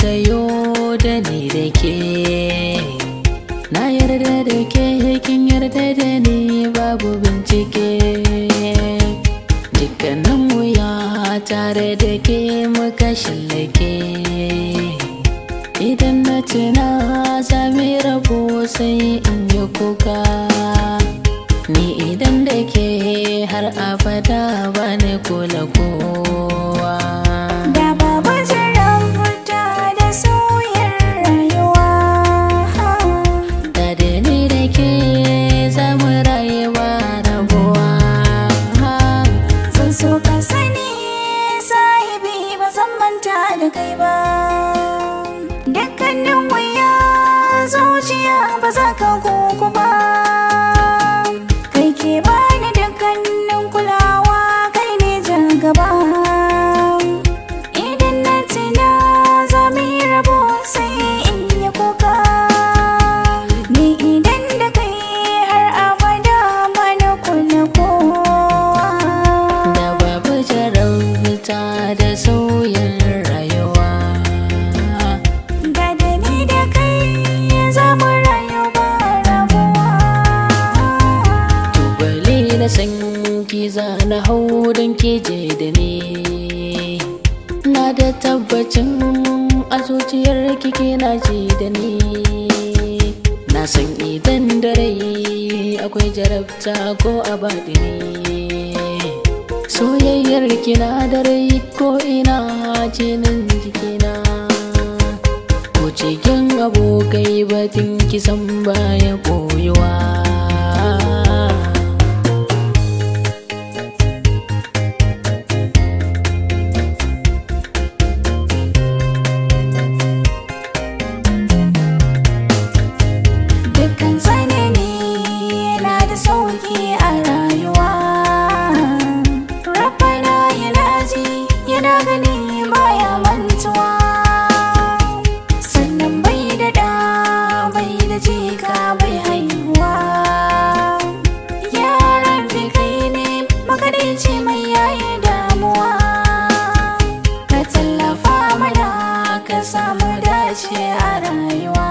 aka yo da ni da ke. Na yarda da ke, kin yarda da ni babu bincike. Dukkanin wuya tare da ke muka shallake. Idan na tuna sami rabo sai in yi kuka. Ni idan da ke har abada bani kula kowa. Da babu jarabta da sauyin rayuwa, da ni da ke za mu rayuwa rabuwa. zan so ka sani sahibi ba zan manta da kai ba. Dukkanin wuya zuciya ba za ka kuku ba. Kai ke bani dukkanin kulawa, kai ne jan gaba. Idan na tuna za mu yi rabo sai in yi kuka. Ni idan da kai har abada bana kula kowa. Da babu jarabta da sauyin rayuwa, Da ni da kai za mu rayu ba rabuwa. tubali na san ki za na hau don ke je da ni. Na da tabbacin a zuciyar kike na ji da ni. Na san idan da rai akwai jarabta ko abadini. Soyayyar kina da rai ko ina jinin jikina. Ko cikin abokai batun kisan baya koyuwa. Dukkan tsanani yana da sauki a rayuwa. Rabbana yana ji yana gani baya mantuwa. Sannan bai da ɗa bai da jika bai haihuwa. Yaran fi kai ne makadaici mai yayi damuwa. Ka tallafa mana ka samu dace a rayuwa.